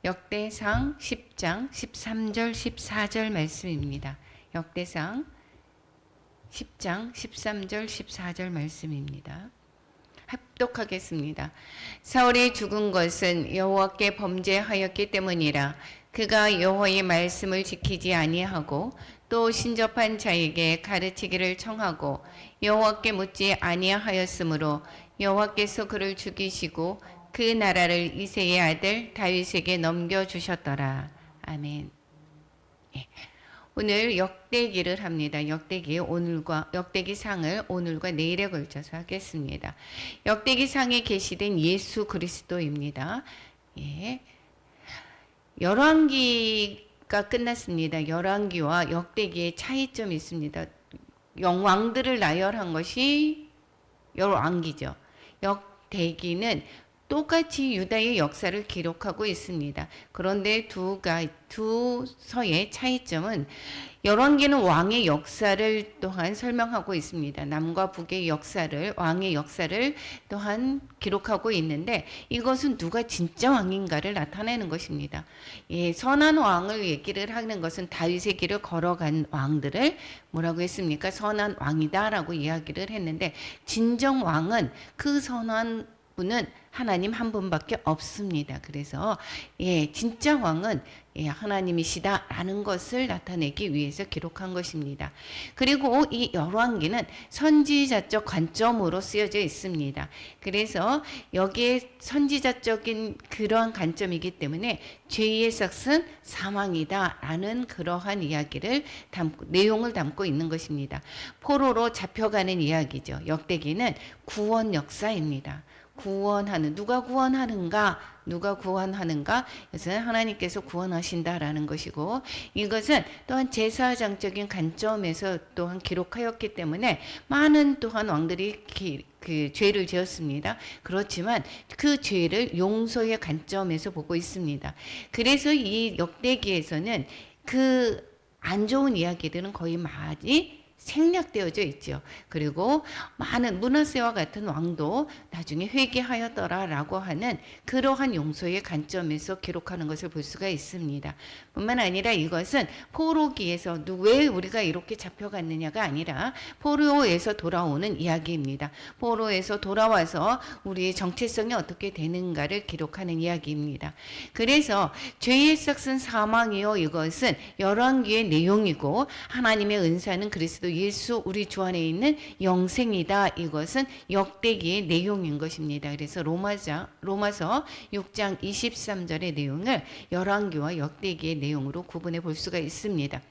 역대상 10장 13절 14절 말씀입니다. 역대상 10장 13절 14절 말씀입니다. 합독하겠습니다. 사울이 죽은 것은 여호와께 범죄하였기 때문이라. 그가 여호와의 말씀을 지키지 아니하고 또 신접한 자에게 가르치기를 청하고 여호와께 묻지 아니하였으므로 여호와께서 그를 죽이시고 그 나라를 이새의 아들 다윗에게 넘겨주셨더라. 아멘. 예. 오늘 역대기를 합니다. 역대기 상을 오늘과 내일에 걸쳐서 하겠습니다. 역대기 상에 게시된 예수 그리스도입니다. 예. 열왕기가 끝났습니다. 열왕기와 역대기의 차이점이 있습니다. 왕들을 나열한 것이 열왕기죠. 역대기는 똑같이 유다의 역사를 기록하고 있습니다. 그런데 두 서의 차이점은 열왕기는 왕의 역사를 또한 설명하고 있습니다. 남과 북의 역사를, 왕의 역사를 또한 기록하고 있는데 이것은 누가 진짜 왕인가를 나타내는 것입니다. 예, 선한 왕을 얘기를 하는 것은 다윗의 길을 걸어간 왕들을 뭐라고 했습니까? 선한 왕이다라고 이야기를 했는데 진정 왕은 그 선한 분은 하나님 한 분밖에 없습니다. 그래서 진짜 왕은 하나님이시다라는 것을 나타내기 위해서 기록한 것입니다. 그리고 이 열왕기는 선지자적 관점으로 쓰여져 있습니다. 그래서 여기에 선지자적인 그러한 관점이기 때문에 죄의 삭은 사망이다라는 그러한 이야기를 내용을 담고 있는 것입니다. 포로로 잡혀가는 이야기죠. 역대기는 구원 역사입니다. 구원하는, 누가 구원하는가? 이것은 하나님께서 구원하신다라는 것이고, 이것은 또한 제사장적인 관점에서 또한 기록하였기 때문에 많은 또한 왕들이 그 죄를 지었습니다. 그렇지만 그 죄를 용서의 관점에서 보고 있습니다. 그래서 이 역대기에서는 그 안 좋은 이야기들은 거의 많이 생략되어져 있죠. 그리고 많은 므낫세와 같은 왕도 나중에 회개하였더라라고 하는 그러한 용서의 관점에서 기록하는 것을 볼 수가 있습니다. 뿐만 아니라 이것은 포로기에서 왜 우리가 이렇게 잡혀갔느냐가 아니라 포로에서 돌아오는 이야기입니다. 포로에서 돌아와서 우리의 정체성이 어떻게 되는가를 기록하는 이야기입니다. 그래서 죄의 삭은 사망이요, 이것은 열왕기의 내용이고 하나님의 은사는 그리스도 예수 우리 주 안에 있는 영생이다. 이것은 역대기의 내용인 것입니다. 그래서 로마서 6장 23절의 내용을 열왕기와 역대기의 내용으로 구분해 볼 수가 있습니다.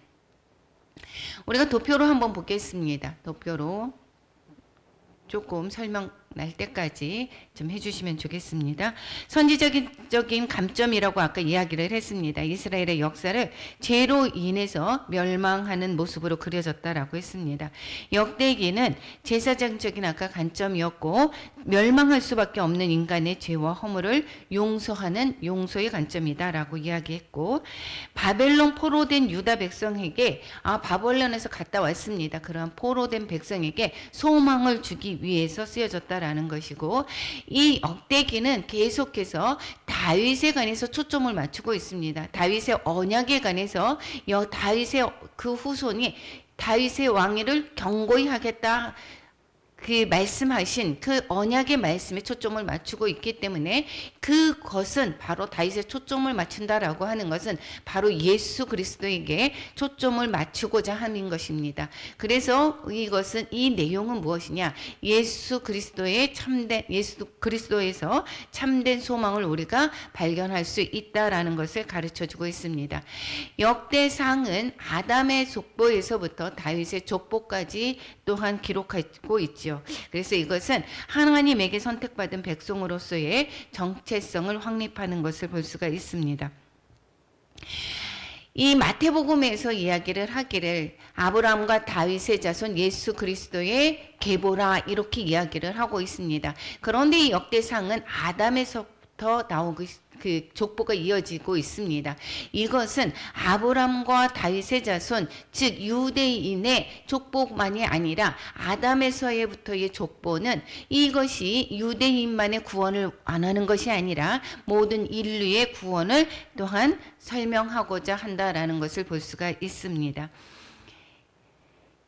우리가 도표로 한번 보겠습니다. 도표로 조금 설명 날 때까지 좀 해주시면 좋겠습니다. 선지적인 감점이라고 아까 이야기를 했습니다. 이스라엘의 역사를 죄로 인해서 멸망하는 모습으로 그려졌다라고 했습니다. 역대기는 제사장적인 아까 관점이었고 멸망할 수밖에 없는 인간의 죄와 허물을 용서하는 용서의 관점이다라고 이야기했고, 바벨론 포로된 유다 백성에게 바벨론에서 갔다 왔습니다. 그러한 포로된 백성에게 소망을 주기 위해서 쓰여졌다 라는 것이고, 이 역대기는 계속해서 다윗에 관해서 초점을 맞추고 있습니다. 다윗의 언약에 관해서 다윗의 그 후손이 다윗의 왕위를 경고히 하겠다 그 말씀하신 그 언약의 말씀에 초점을 맞추고 있기 때문에 그것은 바로 다윗에 초점을 맞춘다라고 하는 것은 바로 예수 그리스도에게 초점을 맞추고자 하는 것입니다. 그래서 이것은 이 내용은 무엇이냐? 예수 그리스도에서 참된 소망을 우리가 발견할 수 있다라는 것을 가르쳐 주고 있습니다. 역대상은 아담의 족보에서부터 다윗의 족보까지 또한 기록하고 있죠. 그래서 이것은 하나님에게 선택받은 백성으로서의 정체성을 확립하는 것을 볼 수가 있습니다. 이 마태복음에서 이야기를 하기를 아브라함과 다윗의 자손 예수 그리스도의 계보라 이렇게 이야기를 하고 있습니다. 그런데 이 역대상은 아담에서부터 나오고 그 족보가 이어지고 있습니다. 이것은 아브람과 다윗의 자손, 즉 유대인의 족보만이 아니라 아담에서부터의 족보는 이것이 유대인만의 구원을 안 하는 것이 아니라 모든 인류의 구원을 또한 설명하고자 한다라는 것을 볼 수가 있습니다.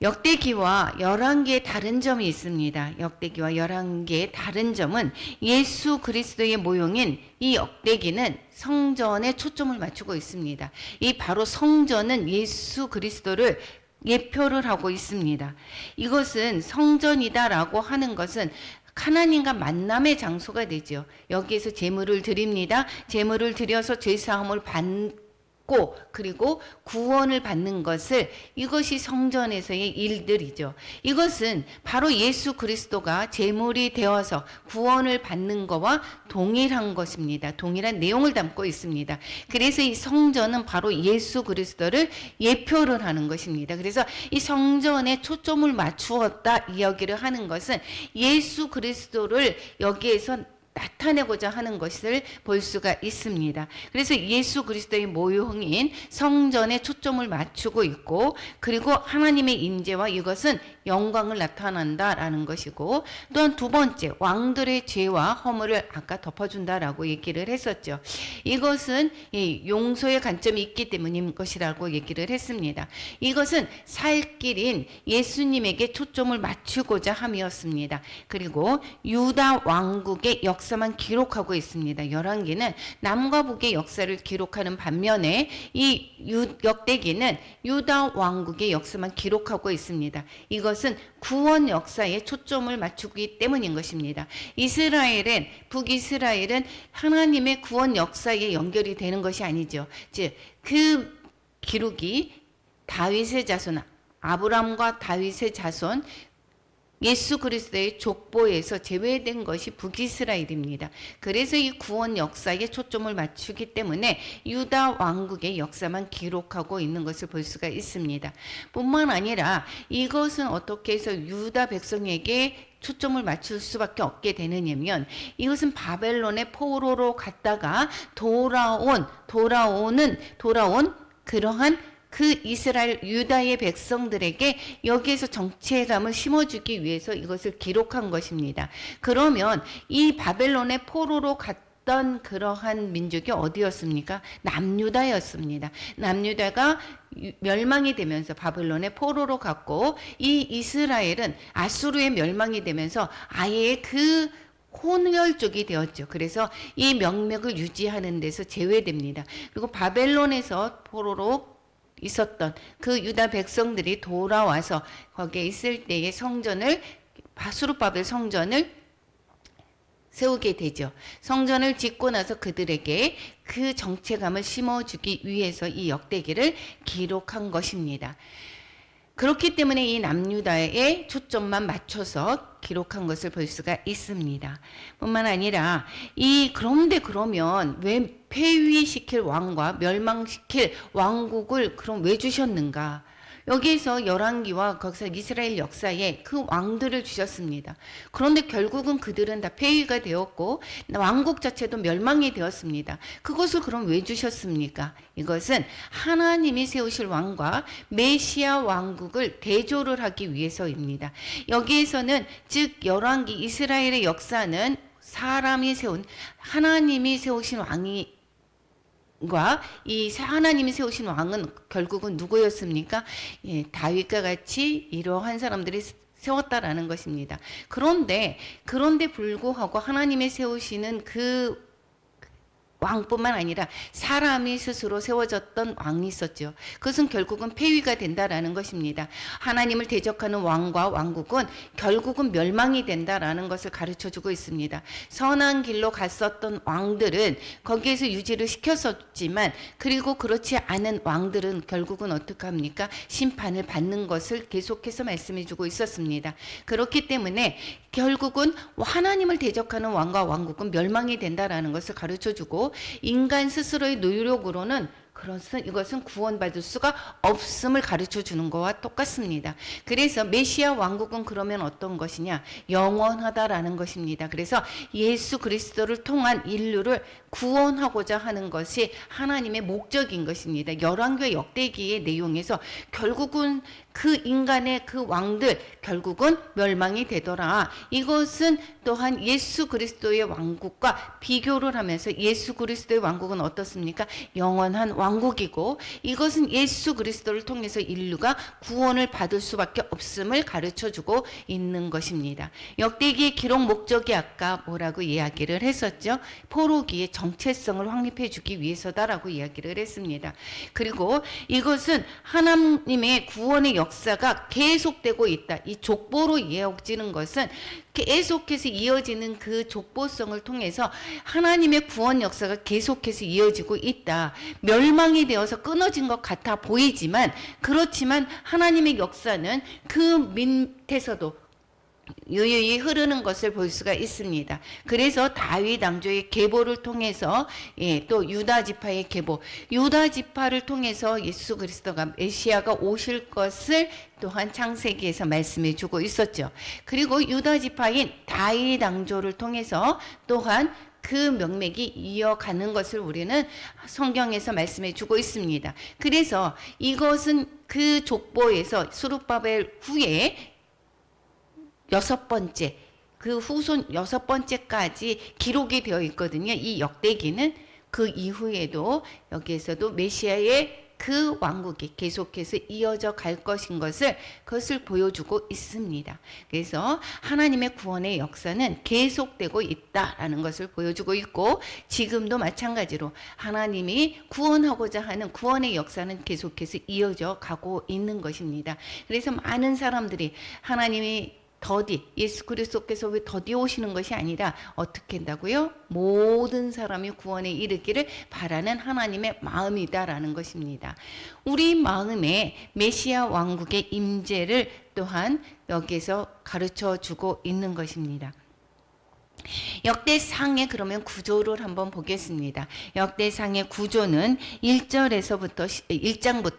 역대기와 열왕기의 다른 점이 있습니다. 역대기와 열왕기의 다른 점은 예수 그리스도의 모형인 이 역대기는 성전에 초점을 맞추고 있습니다. 이 바로 성전은 예수 그리스도를 예표를 하고 있습니다. 이것은 성전이다라고 하는 것은 하나님과 만남의 장소가 되죠. 여기에서 제물을 드립니다. 제물을 드려서 죄사함을 받고 그리고 구원을 받는 것을, 이것이 성전에서의 일들이죠. 이것은 바로 예수 그리스도가 제물이 되어서 구원을 받는 것과 동일한 것입니다. 동일한 내용을 담고 있습니다. 그래서 이 성전은 바로 예수 그리스도를 예표를 하는 것입니다. 그래서 이 성전에 초점을 맞추었다 이야기를 하는 것은 예수 그리스도를 여기에서 나타내고자 하는 것을 볼 수가 있습니다. 그래서 예수 그리스도의 모형인 성전에 초점을 맞추고 있고, 그리고 하나님의 임재와 이것은 영광을 나타난다라는 것이고, 또한 두 번째 왕들의 죄와 허물을 아까 덮어준다라고 얘기를 했었죠. 이것은 용서의 관점이 있기 때문인 것이라고 얘기를 했습니다. 이것은 살 길인 예수님에게 초점을 맞추고자 함이었습니다. 그리고 유다 왕국의 역사만 기록하고 있습니다. 열왕기는 남과 북의 역사를 기록하는 반면에 이 역대기는 유다 왕국의 역사만 기록하고 있습니다. 이것은 구원 역사에 초점을 맞추기 때문인 것입니다. 이스라엘은, 북이스라엘은 하나님의 구원 역사에 연결이 되는 것이 아니죠. 즉, 그 기록이 다윗의 자손, 아브람과 다윗의 자손, 예수 그리스도의 족보에서 제외된 것이 북이스라엘입니다. 그래서 이 구원 역사에 초점을 맞추기 때문에 유다 왕국의 역사만 기록하고 있는 것을 볼 수가 있습니다. 뿐만 아니라 이것은 어떻게 해서 유다 백성에게 초점을 맞출 수밖에 없게 되느냐면, 이것은 바벨론의 포로로 갔다가 돌아온 그러한 그 이스라엘 유다의 백성들에게 여기에서 정체감을 심어주기 위해서 이것을 기록한 것입니다. 그러면 이 바벨론의 포로로 갔던 그러한 민족이 어디였습니까? 남유다였습니다. 남유다가 멸망이 되면서 바벨론의 포로로 갔고, 이 이스라엘은 아수르의 멸망이 되면서 아예 그 혼혈족이 되었죠. 그래서 이 명맥을 유지하는 데서 제외됩니다. 그리고 바벨론에서 포로로 있었던 그 유다 백성들이 돌아와서 거기에 있을 때의 성전을, 바수르바벨 성전을 세우게 되죠. 성전을 짓고 나서 그들에게 그 정체감을 심어주기 위해서 이 역대기를 기록한 것입니다. 그렇기 때문에 이 남유다에 초점만 맞춰서 기록한 것을 볼 수가 있습니다. 뿐만 아니라 그런데 그러면 왜 폐위시킬 왕과 멸망시킬 왕국을 그럼 왜 주셨는가? 여기에서 열왕기와 거기서 이스라엘 역사에 그 왕들을 주셨습니다. 그런데 결국은 그들은 다 폐위가 되었고 왕국 자체도 멸망이 되었습니다. 그것을 그럼 왜 주셨습니까? 이것은 하나님이 세우실 왕과 메시아 왕국을 대조를 하기 위해서입니다. 여기에서는 즉 열왕기 이스라엘의 역사는 사람이 세운, 하나님이 세우신 왕이 이 하나님이 세우신 왕은 결국은 누구였습니까? 다윗과 같이 이러한 사람들이 세웠다라는 것입니다. 그런데 불구하고 하나님이 세우시는 그 왕뿐만 아니라 사람이 스스로 세워졌던 왕이 있었죠. 그것은 결국은 폐위가 된다라는 것입니다. 하나님을 대적하는 왕과 왕국은 결국은 멸망이 된다라는 것을 가르쳐주고 있습니다. 선한 길로 갔었던 왕들은 거기에서 유지를 시켰었지만, 그리고 그렇지 않은 왕들은 결국은 어떻게 합니까? 심판을 받는 것을 계속해서 말씀해주고 있었습니다. 그렇기 때문에 결국은 하나님을 대적하는 왕과 왕국은 멸망이 된다라는 것을 가르쳐주고, 인간 스스로의 노력으로는 이것은 구원받을 수가 없음을 가르쳐 주는 것과 똑같습니다. 그래서 메시아 왕국은 그러면 어떤 것이냐? 영원하다라는 것입니다. 그래서 예수 그리스도를 통한 인류를 구원하고자 하는 것이 하나님의 목적인 것입니다. 열왕기와 역대기의 내용에서 결국은 그 인간의 그 왕들 결국은 멸망이 되더라. 이것은 또한 예수 그리스도의 왕국과 비교를 하면서 예수 그리스도의 왕국은 어떻습니까? 영원한 왕국이고 이것은 예수 그리스도를 통해서 인류가 구원을 받을 수밖에 없음을 가르쳐주고 있는 것입니다. 역대기의 기록 목적이 아까 뭐라고 이야기를 했었죠? 포로기의 정체성을 확립해주기 위해서다라고 이야기를 했습니다. 그리고 이것은 하나님의 구원의 역사가 계속되고 있다. 이 족보로 이어지는 것은 계속해서 이어지는 그 족보성을 통해서 하나님의 구원 역사가 계속해서 이어지고 있다. 멸망이 되어서 끊어진 것 같아 보이지만 그렇지만 하나님의 역사는 그 밑에서도 유유히 흐르는 것을 볼 수가 있습니다. 그래서 다윗 왕조의 계보를 통해서 또 유다 지파의 계보, 유다 지파를 통해서 예수 그리스도가 메시아가 오실 것을 또한 창세기에서 말씀해 주고 있었죠. 그리고 유다 지파인 다윗 왕조를 통해서 또한 그 명맥이 이어가는 것을 우리는 성경에서 말씀해 주고 있습니다. 그래서 이것은 그 족보에서 스룹바벨 후에 여섯 번째, 그 후손 여섯 번째까지 기록이 되어 있거든요. 이 역대기는 그 이후에도 여기에서도 메시아의 그 왕국이 계속해서 이어져 갈 것인 그것을 보여주고 있습니다. 그래서 하나님의 구원의 역사는 계속되고 있다라는 것을 보여주고 있고 지금도 마찬가지로 하나님이 구원하고자 하는 구원의 역사는 계속해서 이어져 가고 있는 것입니다. 그래서 많은 사람들이 하나님이 더디 예수 그리스도께서 왜 더디 오시는 것이 아니라 어떻게 한다고요? 모든 사람이 구원에 이르기를 바라는 하나님의 마음이다라는 것입니다. 우리 마음에 메시아 왕국의 임재를 또한 여기에서 가르쳐 주고 있는 것입니다. 역대상의 그러면 구조를 한번 보겠습니다. 역대상의 구조는 1장부터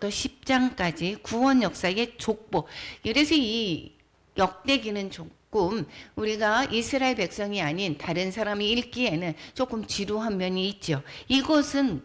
10장까지 구원 역사의 족보. 그래서 이 역대기는 조금 우리가 이스라엘 백성이 아닌 다른 사람이 읽기에는 조금 지루한 면이 있죠. 이것은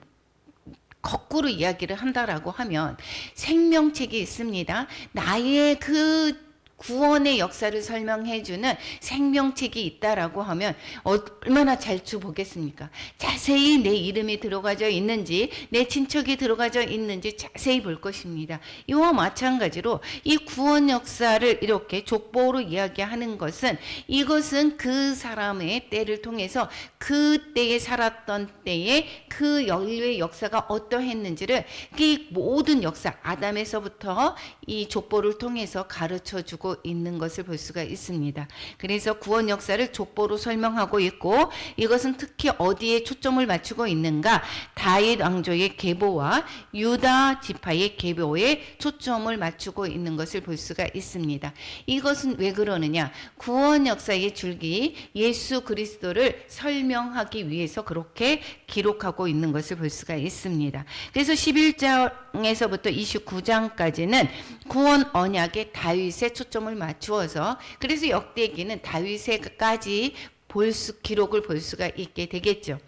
거꾸로 이야기를 한다라고 하면 생명책이 있습니다. 나의 그 구원의 역사를 설명해주는 생명책이 있다라고 하면 얼마나 잘 보겠습니까? 자세히 내 이름이 들어가져 있는지 내 친척이 들어가져 있는지 자세히 볼 것입니다. 이와 마찬가지로 이 구원 역사를 이렇게 족보로 이야기하는 것은 이것은 그 사람의 때를 통해서 그 때에 살았던 때에 그 인류의 역사가 어떠했는지를 이 모든 역사 아담에서부터 이 족보를 통해서 가르쳐주고 있는 것을 볼 수가 있습니다. 그래서 구원 역사를 족보로 설명하고 있고 이것은 특히 어디에 초점을 맞추고 있는가? 다윗 왕조의 계보와 유다 지파의 계보에 초점을 맞추고 있는 것을 볼 수가 있습니다. 이것은 왜 그러느냐? 구원 역사의 줄기 예수 그리스도를 설명하기 위해서 그렇게 기록하고 있는 것을 볼 수가 있습니다. 그래서 11장에서부터 29장까지는 구원 언약의 다윗에 초점을 맞추어서 그래서 역대기는 다윗에까지 기록을 볼 수가 있게 되겠죠.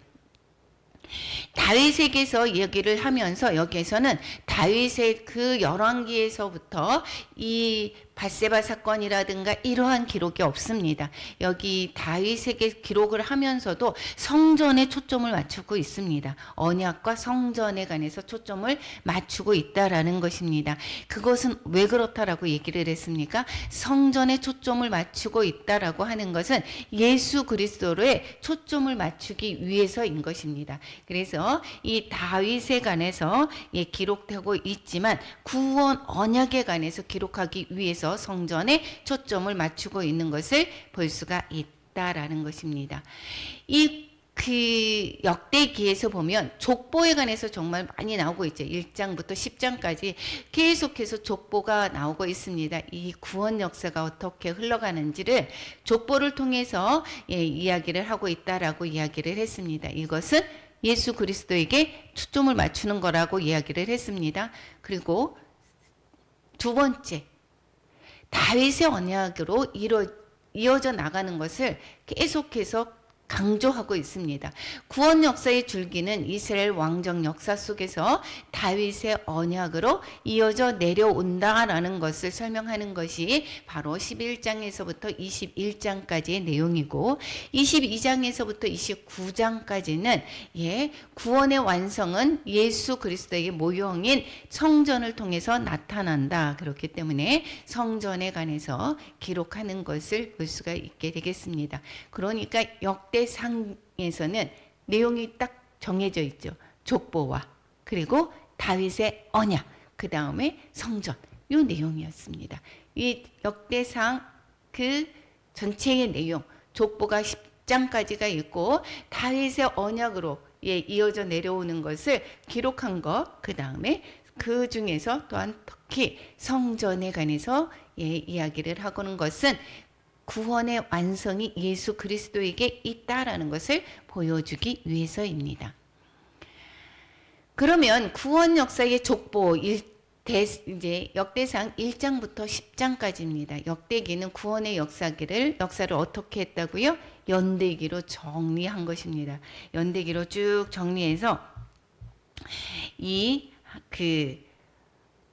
다윗에게서 얘기를 하면서 여기에서는 다윗의 그 열왕기에서부터 이 밧세바 사건이라든가 이러한 기록이 없습니다. 여기 다윗에게 기록을 하면서도 성전에 초점을 맞추고 있습니다. 언약과 성전에 관해서 초점을 맞추고 있다라는 것입니다. 그것은 왜 그렇다라고 얘기를 했습니까? 성전에 초점을 맞추고 있다라고 하는 것은 예수 그리스도에 초점을 맞추기 위해서인 것입니다. 그래서 이 다윗에 관해서 기록되고 있지만 구원 언약에 관해서 기록하기 위해서 성전에 초점을 맞추고 있는 것을 볼 수가 있다라는 것입니다. 그 역대기에서 보면 족보에 관해서 정말 많이 나오고 있죠. 1장부터 10장까지 계속해서 족보가 나오고 있습니다. 이 구원 역사가 어떻게 흘러가는지를 족보를 통해서 이야기를 하고 있다라고 이야기를 했습니다. 이것은 예수 그리스도에게 초점을 맞추는 거라고 이야기를 했습니다. 그리고 두 번째, 다윗의 언약으로 이어져 나가는 것을 계속해서 강조하고 있습니다. 구원 역사의 줄기는 이스라엘 왕정 역사 속에서 다윗의 언약으로 이어져 내려온다라는 것을 설명하는 것이 바로 11장에서부터 21장까지의 내용이고, 22장에서부터 29장까지는 구원의 완성은 예수 그리스도의 모형인 성전을 통해서 나타난다. 그렇기 때문에 성전에 관해서 기록하는 것을 볼 수가 있게 되겠습니다. 그러니까 역대상에서는 내용이 딱 정해져 있죠. 족보와 그리고 다윗의 언약, 그 다음에 성전, 이 내용이었습니다. 이 역대상 그 전체의 내용, 족보가 10장까지가 있고 다윗의 언약으로 이어져 내려오는 것을 기록한 것, 그 다음에 그 중에서 또한 특히 성전에 관해서 이야기를 하고는 것은 구원의 완성이 예수 그리스도에게 있다라는 것을 보여주기 위해서입니다. 그러면 구원 역사의 족보 이제 역대상 1장부터 10장까지입니다. 역대기는 구원의 역사를 어떻게 했다고요? 연대기로 정리한 것입니다. 연대기로 쭉 정리해서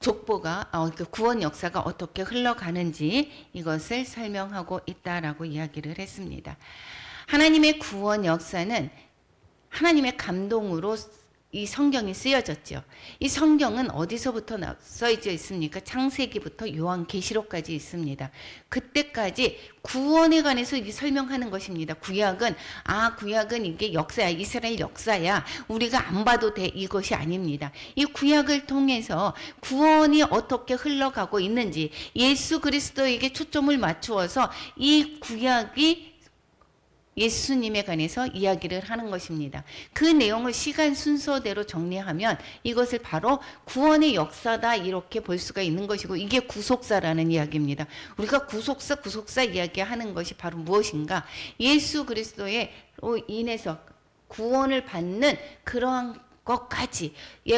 족보가 그 구원 역사가 어떻게 흘러가는지 이것을 설명하고 있다라고 이야기를 했습니다. 하나님의 구원 역사는 하나님의 감동으로 이 성경이 쓰여졌죠. 이 성경은 어디서부터 써져 있습니까? 창세기부터 요한계시록까지 있습니다. 그때까지 구원에 관해서 설명하는 것입니다. 구약은 이게 역사야, 이스라엘 역사야, 우리가 안 봐도 돼, 이것이 아닙니다. 이 구약을 통해서 구원이 어떻게 흘러가고 있는지 예수 그리스도에게 초점을 맞추어서 이 구약이 예수님에 관해서 이야기를 하는 것입니다. 그 내용을 시간 순서대로 정리하면 이것을 바로 구원의 역사다 이렇게 볼 수가 있는 것이고, 이게 구속사라는 이야기입니다. 우리가 구속사 이야기하는 것이 바로 무엇인가? 예수 그리스도로 인해서 구원을 받는 그러한 것까지,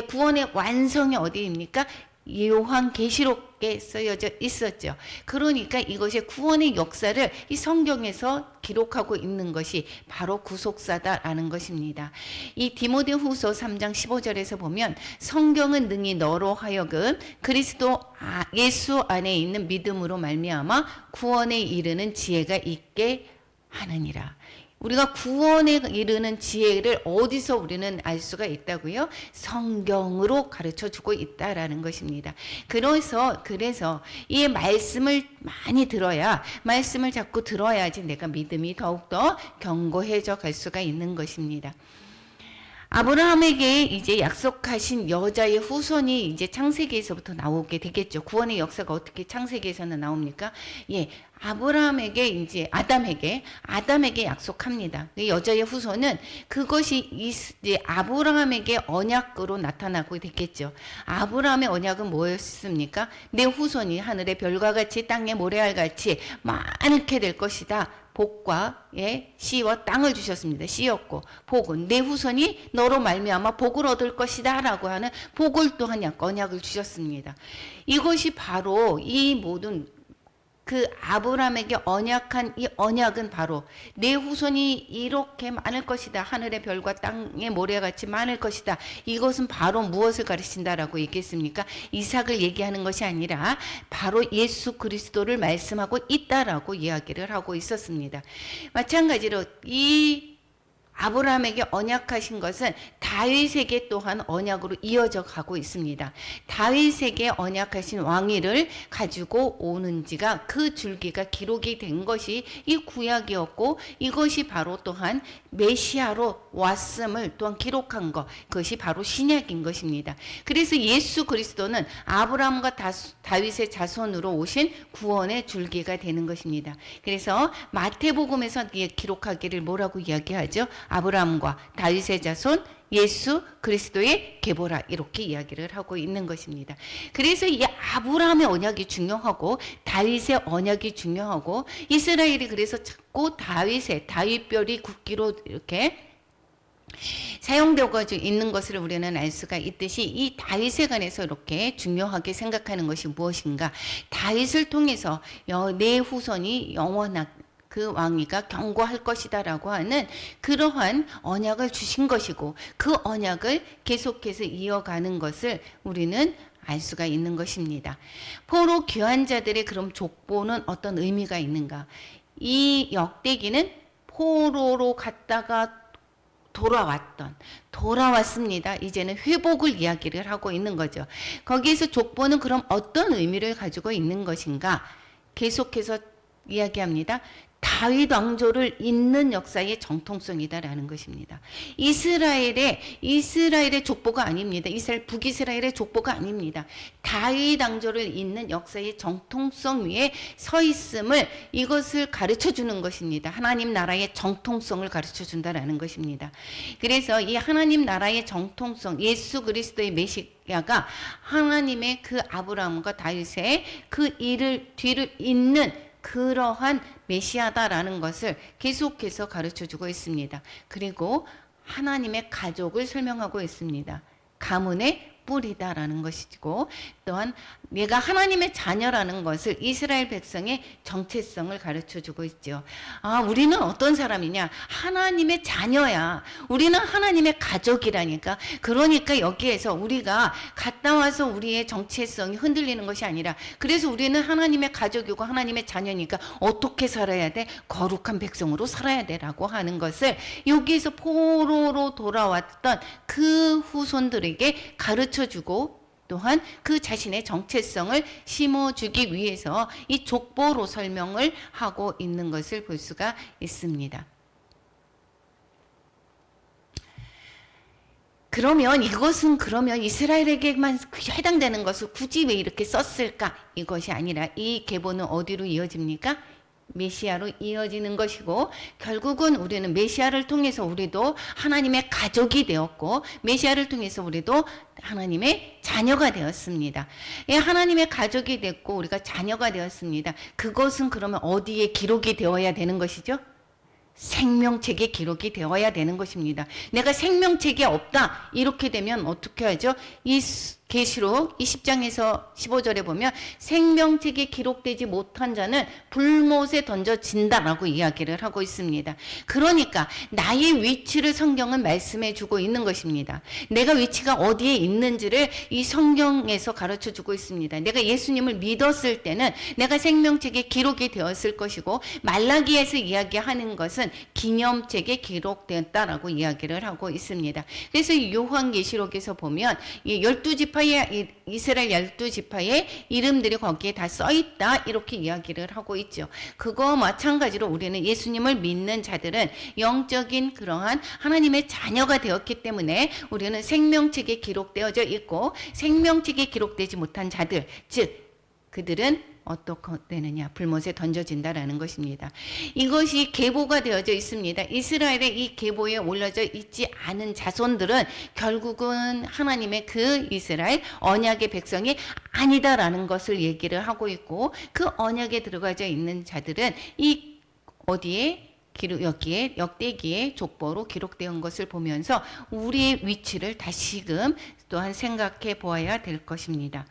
구원의 완성이 어디입니까? 요한계시록에 쓰여져 있었죠. 그러니까 이것이 구원의 역사를 이 성경에서 기록하고 있는 것이 바로 구속사다라는 것입니다. 이 디모데후서 3장 15절에서 보면 성경은 능히 너로 하여금 그리스도 예수 안에 있는 믿음으로 말미암아 구원에 이르는 지혜가 있게 하느니라. 우리가 구원에 이르는 지혜를 어디서 우리는 알 수가 있다고요? 성경으로 가르쳐주고 있다라는 것입니다. 그래서 이 말씀을 많이 들어야, 말씀을 자꾸 들어야지 내가 믿음이 더욱더 견고해져 갈 수가 있는 것입니다. 아브라함에게 이제 약속하신 여자의 후손이 이제 창세기에서부터 나오게 되겠죠. 구원의 역사가 어떻게 창세기에서는 나옵니까? 아브라함에게 이제 아담에게 약속합니다. 여자의 후손은 그것이 이제 아브라함에게 언약으로 나타나고 되겠죠. 아브라함의 언약은 뭐였습니까? 내 후손이 하늘의 별과 같이 땅의 모래알 같이 많게 될 것이다. 복과 씨와 땅을 주셨습니다. 씨였고 복은 내 후손이 너로 말미암아 복을 얻을 것이다 라고 하는 복을 또한 언약을 주셨습니다. 이것이 바로 이 모든 그 아브라함에게 언약한 이 언약은 바로 내 후손이 이렇게 많을 것이다. 하늘의 별과 땅의 모래같이 많을 것이다. 이것은 바로 무엇을 가르친다라고 얘기했습니까? 이삭을 얘기하는 것이 아니라 바로 예수 그리스도를 말씀하고 있다라고 이야기를 하고 있었습니다. 마찬가지로 이 아브라함에게 언약하신 것은 다윗에게 또한 언약으로 이어져 가고 있습니다. 다윗에게 언약하신 왕위를 가지고 오는 지가 그 줄기가 기록이 된 것이 이 구약이었고, 이것이 바로 또한 메시아로 왔음을 또한 기록한 것, 그것이 바로 신약인 것입니다. 그래서 예수 그리스도는 아브라함과 다윗의 자손으로 오신 구원의 줄기가 되는 것입니다. 그래서 마태복음에서 기록하기를 뭐라고 이야기하죠? 아브라함과 다윗의 자손 예수 그리스도의 계보라, 이렇게 이야기를 하고 있는 것입니다. 그래서 이 아브라함의 언약이 중요하고 다윗의 언약이 중요하고, 이스라엘이 그래서 자꾸 다윗별이 굳기로 이렇게 사용되고 있는 것을 우리는 알 수가 있듯이 이 다윗에 관해서 이렇게 중요하게 생각하는 것이 무엇인가? 다윗을 통해서 내 후손이 영원한 그 왕위가 경고할 것이다라고 하는 그러한 언약을 주신 것이고 그 언약을 계속해서 이어가는 것을 우리는 알 수가 있는 것입니다. 포로 귀환 자들의 그럼 족보는 어떤 의미가 있는가? 이 역대기는 포로로 갔다가 돌아왔습니다. 이제는 회복을 이야기를 하고 있는 거죠. 거기에서 족보는 그럼 어떤 의미를 가지고 있는 것인가? 계속해서 이야기합니다. 다윗 왕조를 잇는 역사의 정통성이다라는 것입니다. 이스라엘의 족보가 아닙니다. 북이스라엘의 족보가 아닙니다. 다윗 왕조를 잇는 역사의 정통성 위에 서 있음을 이것을 가르쳐 주는 것입니다. 하나님 나라의 정통성을 가르쳐 준다라는 것입니다. 그래서 이 하나님 나라의 정통성, 예수 그리스도의 메시아가 하나님의 그 아브라함과 다윗의 그 뒤를 잇는 그러한 메시아다라는 것을 계속해서 가르쳐주고 있습니다. 그리고 하나님의 가족을 설명하고 있습니다. 가문의 뿌리다라는 것이고 또한 내가 하나님의 자녀라는 것을 이스라엘 백성의 정체성을 가르쳐주고 있죠. 우리는 어떤 사람이냐? 하나님의 자녀야. 우리는 하나님의 가족이라니까. 그러니까 여기에서 우리가 갔다 와서 우리의 정체성이 흔들리는 것이 아니라 그래서 우리는 하나님의 가족이고 하나님의 자녀니까 어떻게 살아야 돼? 거룩한 백성으로 살아야 돼라고 하는 것을 여기에서 포로로 돌아왔던 그 후손들에게 가르쳐주고 또한 그 자신의 정체성을 심어주기 위해서 이 족보로 설명을 하고 있는 것을 볼 수가 있습니다. 그러면 이스라엘에게만 해당되는 것을 굳이 왜 이렇게 썼을까? 이것이 아니라 이 계보는 어디로 이어집니까? 메시아로 이어지는 것이고 결국은 우리는 메시아를 통해서 우리도 하나님의 가족이 되었고 메시아를 통해서 우리도 하나님의 자녀가 되었습니다. 하나님의 가족이 됐고 우리가 자녀가 되었습니다. 그것은 그러면 어디에 기록이 되어야 되는 것이죠? 생명책에 기록이 되어야 되는 것입니다. 내가 생명책이 없다 이렇게 되면 어떻게 하죠? 이 계시록 20장에서 15절에 보면 생명책에 기록되지 못한 자는 불못에 던져진다라고 이야기를 하고 있습니다. 그러니까 나의 위치를 성경은 말씀해 주고 있는 것입니다. 내가 위치가 어디에 있는지를 이 성경에서 가르쳐 주고 있습니다. 내가 예수님을 믿었을 때는 내가 생명책에 기록이 되었을 것이고 말라기에서 이야기하는 것은 기념책에 기록되었다라고 이야기를 하고 있습니다. 그래서 요한계시록에서 보면 12지파 이스라엘 12지파의 이름들이 거기에 다 써있다 이렇게 이야기를 하고 있죠. 그거 마찬가지로 우리는 예수님을 믿는 자들은 영적인 그러한 하나님의 자녀가 되었기 때문에 우리는 생명책에 기록되어져 있고 생명책에 기록되지 못한 자들 즉 그들은 어떻게 되느냐? 불못에 던져진다라는 것입니다. 이것이 계보가 되어져 있습니다. 이스라엘의 이 계보에 올려져 있지 않은 자손들은 결국은 하나님의 그 이스라엘 언약의 백성이 아니다라는 것을 얘기를 하고 있고 그 언약에 들어가져 있는 자들은 이 어디에 여기에 역대기의 족보로 기록되어 것을 보면서 우리의 위치를 다시금 또한 생각해 보아야 될 것입니다.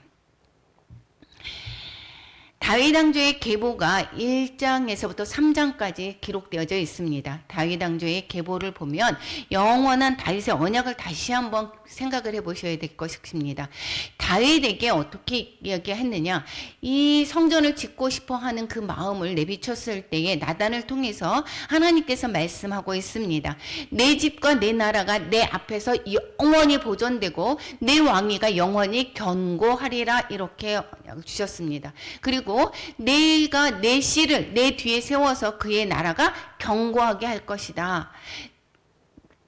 다윗 왕조의 계보가 1장에서부터 3장까지 기록되어져 있습니다. 다윗 왕조의 계보를 보면 영원한 다윗의 언약을 다시 한번 생각을 해보셔야 될 것입니다. 다윗에게 어떻게 이야기했느냐? 이 성전을 짓고 싶어하는 그 마음을 내비쳤을 때에 나단을 통해서 하나님께서 말씀하고 있습니다. 내 집과 내 나라가 내 앞에서 영원히 보존되고 내 왕위가 영원히 견고하리라 이렇게 주셨습니다. 그리고 내가 내 씨를 내 뒤에 세워서 그의 나라가 견고하게 할 것이다.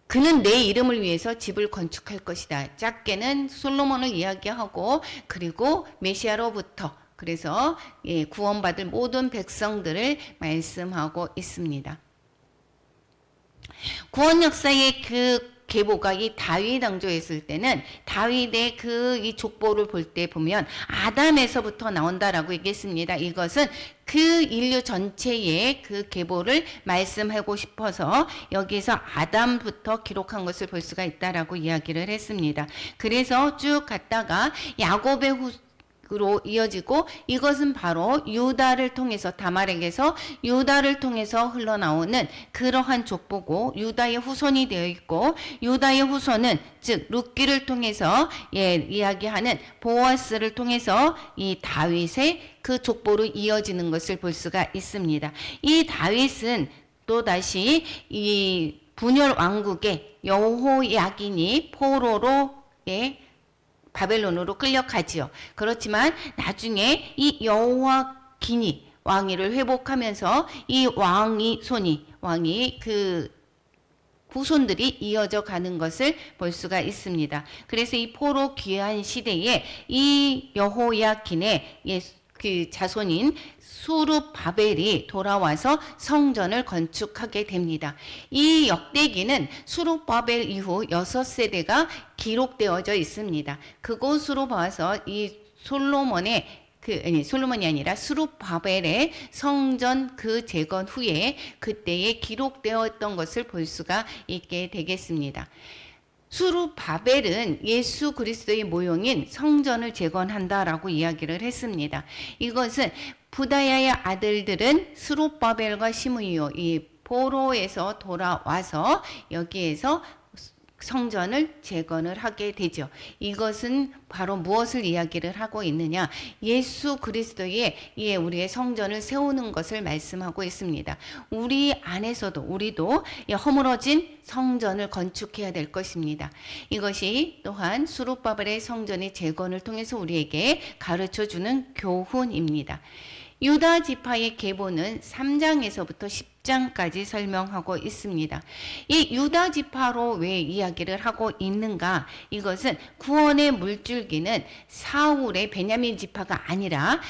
그는 내 이름을 위해서 집을 건축할 것이다. 작게는 솔로몬을 이야기하고 그리고 메시아로부터 그래서 구원받을 모든 백성들을 말씀하고 있습니다. 구원 역사의 그 계보가 이 다윗 왕조였을 때는 다윗의 이 족보를 볼 때 보면 아담에서부터 나온다라고 얘기했습니다. 이것은 그 인류 전체의 그 계보를 말씀하고 싶어서 여기서 아담부터 기록한 것을 볼 수가 있다라고 이야기를 했습니다. 그래서 쭉 갔다가 야곱의 으로 이어지고 이것은 바로 유다를 통해서 다말에게서 유다를 통해서 흘러나오는 그러한 족보고 유다의 후손이 되어 있고 유다의 후손은 즉 룻기를 통해서 이야기하는 보아스를 통해서 이 다윗의 그 족보로 이어지는 것을 볼 수가 있습니다. 이 다윗은 또다시 이 분열 왕국의 여호야긴이 포로로의 바벨론으로 끌려가지요. 그렇지만 나중에 이 여호야긴이 왕위를 회복하면서 이 왕이 그 후손들이 이어져 가는 것을 볼 수가 있습니다. 그래서 이 포로 귀환 시대에 이 여호야긴의 그 자손인 수룹바벨이 돌아와서 성전을 건축하게 됩니다. 이 역대기는 수룹바벨 이후 6세대가 기록되어져 있습니다. 그곳으로 봐서 이 솔로몬이 아니라 수룹바벨의 성전 그 재건 후에 그때에 기록되었던 것을 볼 수가 있게 되겠습니다. 수룹바벨은 예수 그리스도의 모형인 성전을 재건한다라고 이야기를 했습니다. 이것은 부다야의 아들들은 수룹바벨과 시므이요 이 포로에서 돌아와서 여기에서 성전을 재건을 하게 되죠. 이것은 바로 무엇을 이야기를 하고 있느냐? 예수 그리스도의 우리의 성전을 세우는 것을 말씀하고 있습니다. 우리 안에서도 우리도 허물어진 성전을 건축해야 될 것입니다. 이것이 또한 수룹바벨의 성전의 재건을 통해서 우리에게 가르쳐주는 교훈입니다. 유다 지파의 계보는 3장에서부터 10장까지 설명하고 있습니다. 이 유다 지파로 왜 이야기를 하고 있는가? 이것은 구원의 물줄기는 사울의 베냐민 지파가 아니라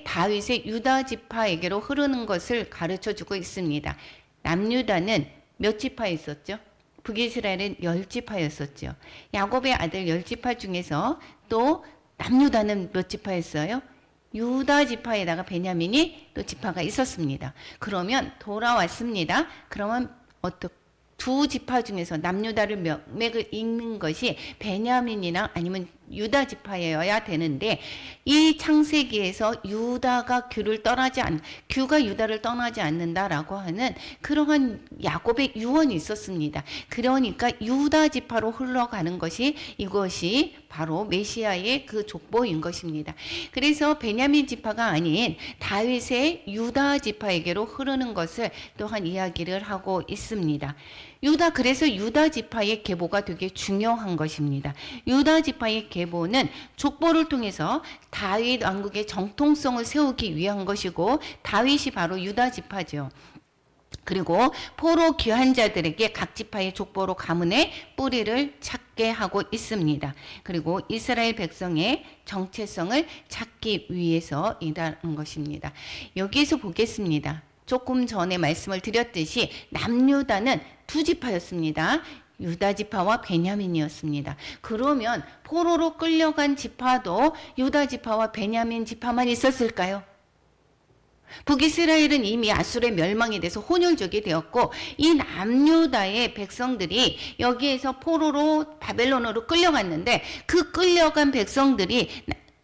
다윗의 유다 지파에게로 흐르는 것을 가르쳐주고 있습니다. 남유다는 몇 지파 있었죠? 북이스라엘은 10지파였었죠. 야곱의 아들 10지파 중에서 또 남유다는 몇 지파였어요? 유다 지파에다가 베냐민이 또 지파가 있었습니다. 그러면 돌아왔습니다. 그러면 두 지파 중에서 남유다를 맥을 잇는 것이 베냐민이나 아니면 유다 지파여야 되는데 이 창세기에서 유다가 규가 유다를 떠나지 않는다라고 하는 그러한 야곱의 유언이 있었습니다. 그러니까 유다 지파로 흘러가는 것이 이것이 바로 메시아의 그 족보인 것입니다. 그래서 베냐민 지파가 아닌 다윗의 유다 지파에게로 흐르는 것을 또한 이야기를 하고 있습니다. 그래서 유다 지파의 계보가 되게 중요한 것입니다. 유다 지파의 계보는 족보를 통해서 다윗 왕국의 정통성을 세우기 위한 것이고 다윗이 바로 유다 지파죠. 그리고 포로 귀환자들에게 각 지파의 족보로 가문의 뿌리를 찾게 하고 있습니다. 그리고 이스라엘 백성의 정체성을 찾기 위해서 일하는 것입니다. 여기에서 보겠습니다. 조금 전에 말씀을 드렸듯이 남유다는 두 지파였습니다. 유다 지파와 베냐민이었습니다. 그러면 포로로 끌려간 지파도 유다 지파와 베냐민 지파만 있었을까요? 북이스라엘은 이미 아수르의 멸망에 대해서 혼혈족이 되었고 이 남유다의 백성들이 여기에서 포로로 바벨론으로 끌려갔는데 그 끌려간 백성들이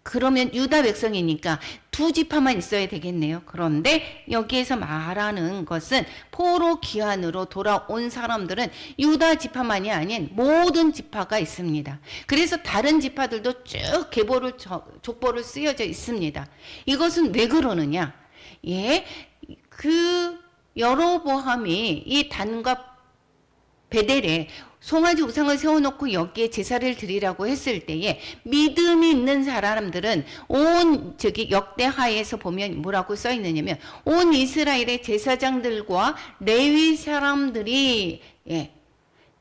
그러면 유다 백성이니까 두 지파만 있어야 되겠네요. 그런데 여기에서 말하는 것은 포로 귀환으로 돌아온 사람들은 유다 지파만이 아닌 모든 지파가 있습니다. 그래서 다른 지파들도 쭉 족보를 쓰여져 있습니다. 이것은 왜 그러느냐? 그 여로보암이 이 단과 베델에 송아지 우상을 세워놓고 여기에 제사를 드리라고 했을 때에 믿음이 있는 사람들은 역대하에서 보면 뭐라고 써 있느냐면 온 이스라엘의 제사장들과 레위 사람들이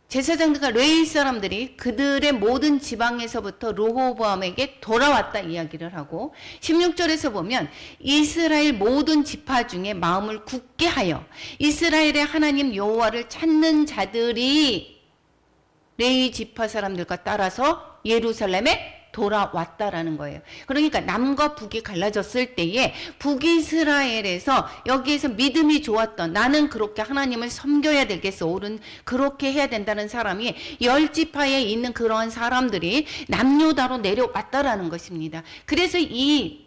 제사장들과 레위 사람들이 그들의 모든 지방에서부터 르호보암에게 돌아왔다 이야기를 하고 16절에서 보면 이스라엘 모든 지파 중에 마음을 굳게 하여 이스라엘의 하나님 여호와를 찾는 자들이 레위 지파 사람들과 따라서 예루살렘에 돌아왔다라는 거예요. 그러니까 남과 북이 갈라졌을 때에 북이스라엘에서 여기에서 믿음이 좋았던, 나는 그렇게 하나님을 섬겨야 되겠어, 옳은 그렇게 해야 된다는 사람이 10지파에 있는 그러한 사람들이 남유다로 내려왔다라는 것입니다. 그래서 이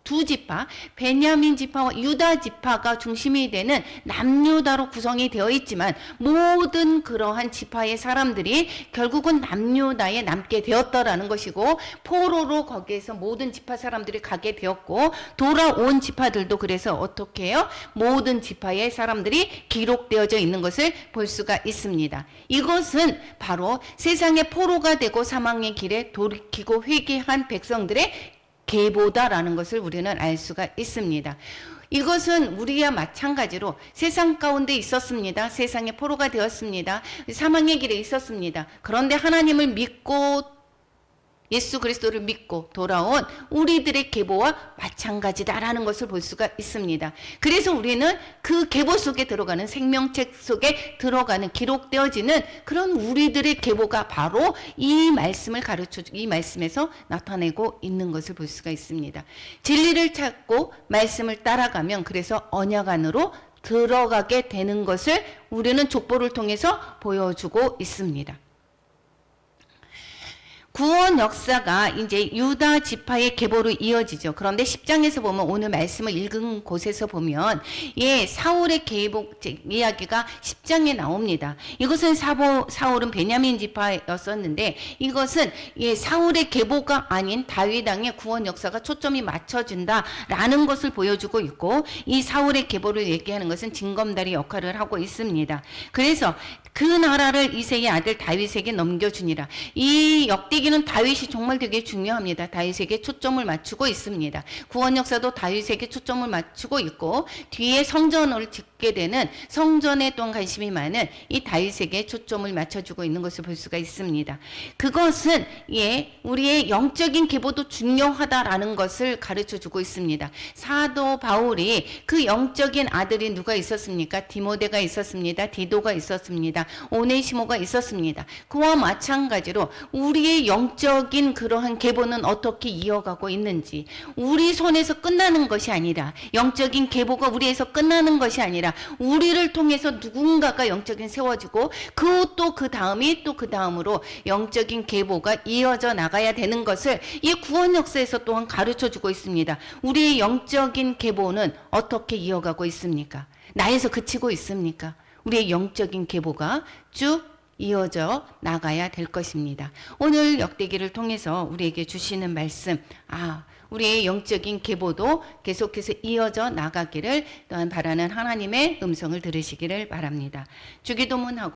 두 지파, 베냐민 지파와 유다 지파가 중심이 되는 남유다로 구성이 되어 있지만 모든 그러한 지파의 사람들이 결국은 남유다에 남게 되었다라는 것이고, 포로로 거기에서 모든 지파 사람들이 가게 되었고, 돌아온 지파들도 그래서 어떻게 해요? 모든 지파의 사람들이 기록되어져 있는 것을 볼 수가 있습니다. 이것은 바로 세상의 포로가 되고 사망의 길에 돌이키고 회개한 백성들의 계보다라는 것을 우리는 알 수가 있습니다. 이것은 우리와 마찬가지로 세상 가운데 있었습니다. 세상의 포로가 되었습니다. 사망의 길에 있었습니다. 그런데 하나님을 믿고 예수 그리스도를 믿고 돌아온 우리들의 계보와 마찬가지다라는 것을 볼 수가 있습니다. 그래서 우리는 그 계보 속에 들어가는, 생명책 속에 들어가는, 기록되어지는 그런 우리들의 계보가 바로 이 말씀을 이 말씀에서 나타내고 있는 것을 볼 수가 있습니다. 진리를 찾고 말씀을 따라가면 그래서 언약 안으로 들어가게 되는 것을 우리는 족보를 통해서 보여주고 있습니다. 구원 역사가 이제 유다 지파의 계보로 이어지죠. 그런데 10장에서 보면, 오늘 말씀을 읽은 곳에서 보면 사울의 계보 이야기가 10장에 나옵니다. 이것은 사울은 베냐민 지파였었는데 이것은 사울의 계보가 아닌 다윗 왕의 구원 역사가 초점이 맞춰진다라는 것을 보여주고 있고, 이 사울의 계보를 얘기하는 것은 징검다리 역할을 하고 있습니다. 그래서 그 나라를 이새의 아들 다윗에게 넘겨주니라. 이 역대기는 다윗이 정말 되게 중요합니다. 다윗에게 초점을 맞추고 있습니다. 구원 역사도 다윗에게 초점을 맞추고 있고, 뒤에 성전을 짓게 되는 성전에 또한 관심이 많은 이 다윗에게 초점을 맞춰주고 있는 것을 볼 수가 있습니다. 그것은 우리의 영적인 계보도 중요하다라는 것을 가르쳐주고 있습니다. 사도 바울이 그 영적인 아들이 누가 있었습니까? 디모데가 있었습니다. 디도가 있었습니다. 오네시모가 있었습니다. 그와 마찬가지로 우리의 영적인 그러한 계보는 어떻게 이어가고 있는지, 우리 손에서 끝나는 것이 아니라, 영적인 계보가 우리에서 끝나는 것이 아니라 우리를 통해서 누군가가 영적인 세워지고 또 그 다음이 또 그 다음으로 영적인 계보가 이어져 나가야 되는 것을 이 구원 역사에서 또한 가르쳐주고 있습니다. 우리의 영적인 계보는 어떻게 이어가고 있습니까? 나에서 그치고 있습니까? 우리의 영적인 계보가 쭉 이어져 나가야 될 것입니다. 오늘 역대기를 통해서 우리에게 주시는 말씀, 우리의 영적인 계보도 계속해서 이어져 나가기를 또한 바라는 하나님의 음성을 들으시기를 바랍니다. 주기도문하고